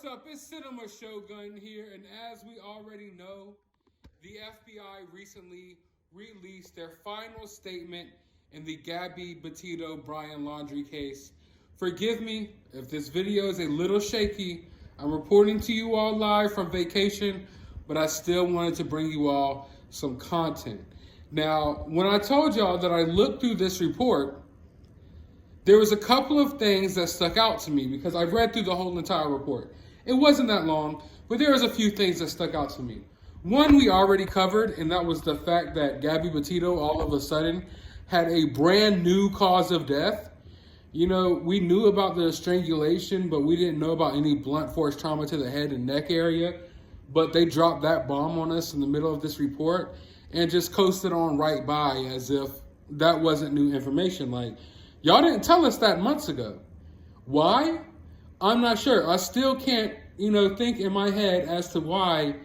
up? It's Cinema Shogun here, and as we already know, the FBI recently released their final statement in the Gabby Petito Brian Laundrie case. Forgive me if this video is a little shaky. I'm reporting to you all live from vacation, but I still wanted to bring you all some content. Now, when I told y'all that I looked through this report, there was a couple of things that stuck out to me because I read through the whole entire report. It wasn't that long, but there was a few things that stuck out to me. One we already covered, and that was the fact that Gabby Petito all of a sudden had a brand new cause of death. You know, we knew about the strangulation, but we didn't know about any blunt force trauma to the head and neck area. But they dropped that bomb on us in the middle of this report and just coasted on right by as if that wasn't new information. Like, y'all didn't tell us that months ago. Why? I'm not sure. I still can't, think in my head as to why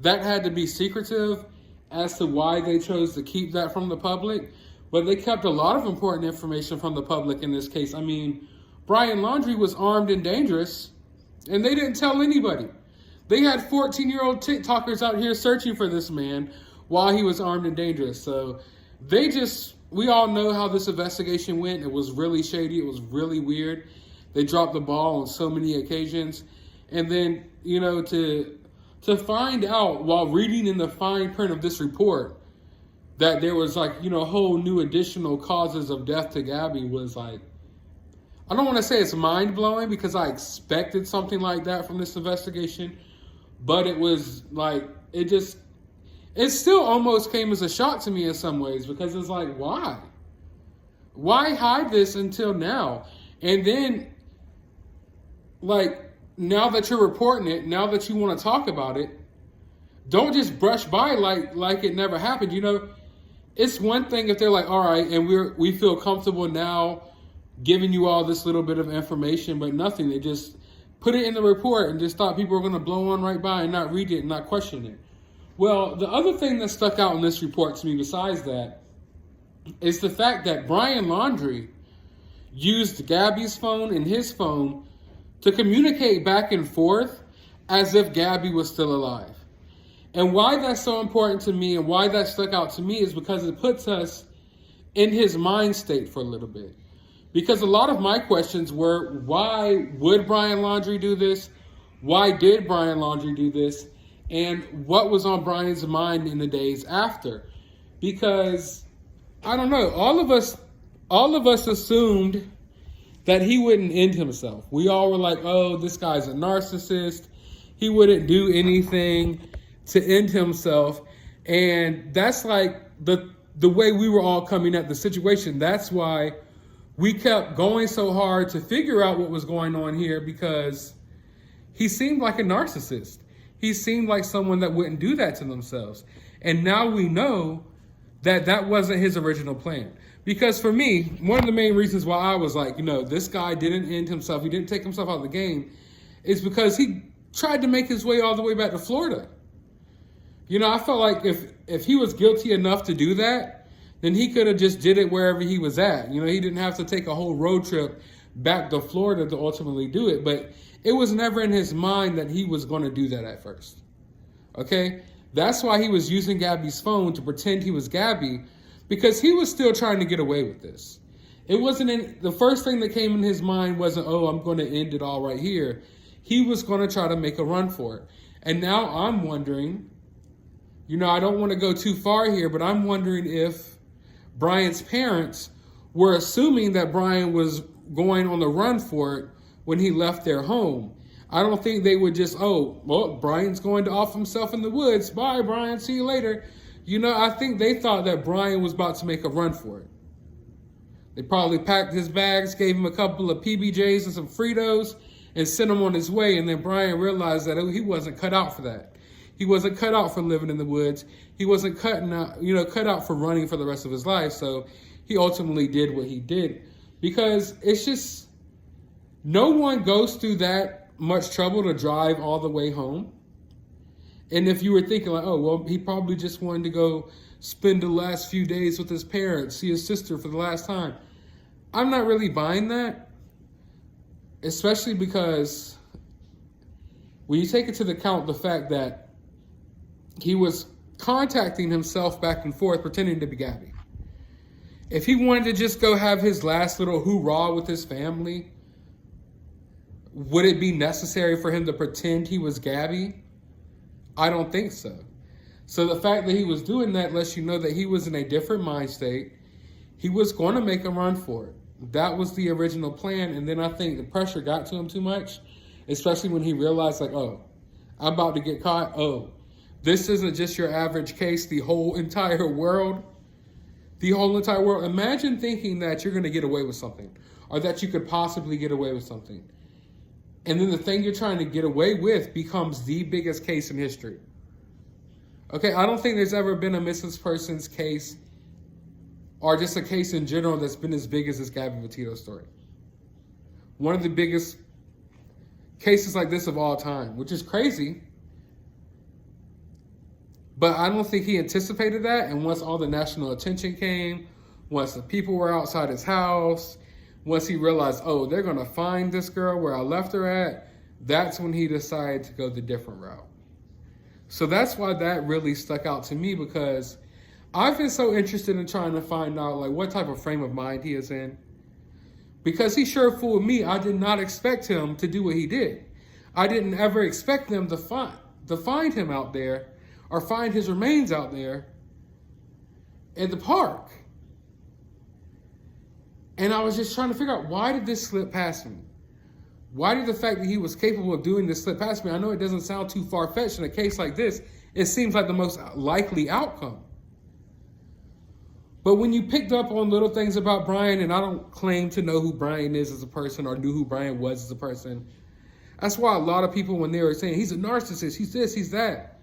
that had to be secretive, as to why they chose to keep that from the public. But they kept a lot of important information from the public in this case. I mean, Brian Laundrie was armed and dangerous, and they didn't tell anybody. They had 14-year-old TikTokers out here searching for this man while he was armed and dangerous. So we all know how this investigation went. It was really shady. It was really weird. They dropped the ball on so many occasions. And then, to find out while reading in the fine print of this report that there was whole new additional causes of death to Gabby was I don't want to say it's mind blowing because I expected something like that from this investigation, but it was it still almost came as a shock to me in some ways because it's like, why? Why hide this until now? And then, now that you're reporting it, now that you want to talk about it, don't just brush by like it never happened. It's one thing if they're like, all right, and we feel comfortable now giving you all this little bit of information, but nothing. They just put it in the report and just thought people were going to blow on right by and not read it and not question it. Well, the other thing that stuck out in this report to me besides that is the fact that Brian Laundrie used Gabby's phone and his phone to communicate back and forth as if Gabby was still alive. And why that's so important to me and why that stuck out to me is because it puts us in his mind state for a little bit. Because a lot of my questions were, why would Brian Laundrie do this? Why did Brian Laundrie do this? And what was on Brian's mind in the days after? Because, I don't know, all of us assumed that he wouldn't end himself. We all were like, oh, this guy's a narcissist. He wouldn't do anything to end himself. And that's the way we were all coming at the situation. That's why we kept going so hard to figure out what was going on here, because he seemed like a narcissist. He seemed like someone that wouldn't do that to themselves. And now we know that that wasn't his original plan. Because for me, one of the main reasons why I was like, this guy didn't end himself, he didn't take himself out of the game, is because he tried to make his way all the way back to Florida. I felt like if he was guilty enough to do that, then he could have just did it wherever he was at. He didn't have to take a whole road trip back to Florida to ultimately do it. But it was never in his mind that he was going to do that at first. Okay? That's why he was using Gabby's phone to pretend he was Gabby, because he was still trying to get away with this. It wasn't the first thing that came in his mind wasn't, oh, I'm going to end it all right here. He was going to try to make a run for it. And now I'm wondering, I don't want to go too far here, but I'm wondering if Brian's parents were assuming that Brian was going on the run for it when he left their home. I don't think they would just, Brian's going to off himself in the woods. Bye, Brian. See you later. I think they thought that Brian was about to make a run for it. They probably packed his bags, gave him a couple of PBJs and some Fritos, and sent him on his way. And then Brian realized that he wasn't cut out for that. He wasn't cut out for living in the woods. He wasn't cut out for running for the rest of his life. So he ultimately did what he did. Because it's just, no one goes through that much trouble to drive all the way home. And if you were thinking he probably just wanted to go spend the last few days with his parents, see his sister for the last time. I'm not really buying that, especially because when you take into account the fact that he was contacting himself back and forth, pretending to be Gabby. If he wanted to just go have his last little hoorah with his family, would it be necessary for him to pretend he was Gabby? I don't think so. So the fact that he was doing that lets you know that he was in a different mind state. He was going to make a run for it. That was the original plan. And then I think the pressure got to him too much, especially when he realized, like, oh, I'm about to get caught. Oh, this isn't just your average case. The whole entire world. Imagine thinking that you're going to get away with something, or that you could possibly get away with something. And then the thing you're trying to get away with becomes the biggest case in history. Okay, I don't think there's ever been a missing persons case, or just a case in general, that's been as big as this Gabby Petito story. One of the biggest cases like this of all time, which is crazy. But I don't think he anticipated that. And once all the national attention came, once the people were outside his house, once he realized, oh, they're going to find this girl where I left her at, that's when he decided to go the different route. So that's why that really stuck out to me, because I've been so interested in trying to find out, like, what type of frame of mind he is in. Because he sure fooled me. I did not expect him to do what he did. I didn't ever expect them to find him out there, or find his remains out there at the park. And I was just trying to figure out, why did this slip past me? Why did the fact that he was capable of doing this slip past me? I know it doesn't sound too far-fetched in a case like this. It seems like the most likely outcome. But when you picked up on little things about Brian, and I don't claim to know who Brian is as a person, or knew who Brian was as a person. That's why a lot of people, when they were saying, he's a narcissist, he's this, he's that,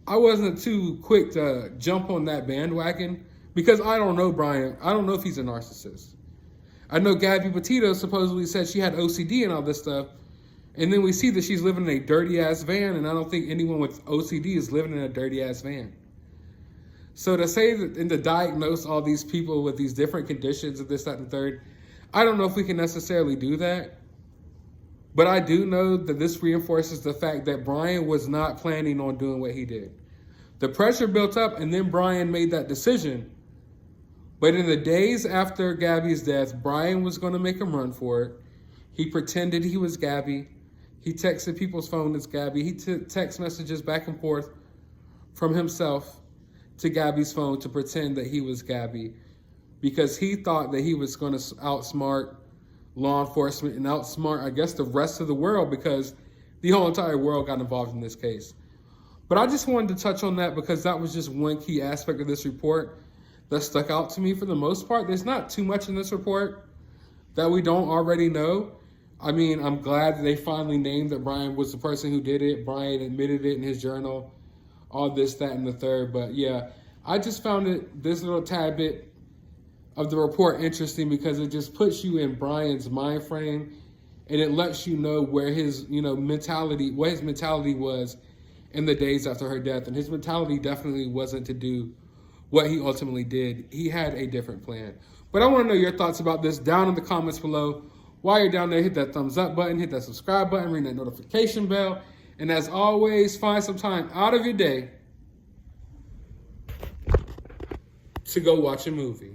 I wasn't too quick to jump on that bandwagon, because I don't know Brian. I don't know if he's a narcissist. I know Gabby Petito supposedly said she had OCD and all this stuff. And then we see that she's living in a dirty-ass van, and I don't think anyone with OCD is living in a dirty-ass van. So to say that, and to diagnose all these people with these different conditions of this, that, and the third, I don't know if we can necessarily do that. But I do know that this reinforces the fact that Brian was not planning on doing what he did. The pressure built up, and then Brian made that decision. But in the days after Gabby's death, Brian was going to make him run for it. He pretended he was Gabby. He texted people's phone as Gabby. He took text messages back and forth from himself to Gabby's phone to pretend that he was Gabby, because he thought that he was going to outsmart law enforcement and outsmart, I guess, the rest of the world, because the whole entire world got involved in this case. But I just wanted to touch on that, because that was just one key aspect of this report that stuck out to me for the most part. There's not too much in this report that we don't already know. I mean, I'm glad that they finally named that Brian was the person who did it. Brian admitted it in his journal, all this, that, and the third. But yeah, I just found this little tad bit of the report interesting, because it just puts you in Brian's mind frame, and it lets you know where his, mentality, what his mentality was in the days after her death. And his mentality definitely wasn't to do what he ultimately did. He had a different plan. But I want to know your thoughts about this down in the comments below. While you're down there, hit that thumbs up button, hit that subscribe button, ring that notification bell. And as always, find some time out of your day to go watch a movie.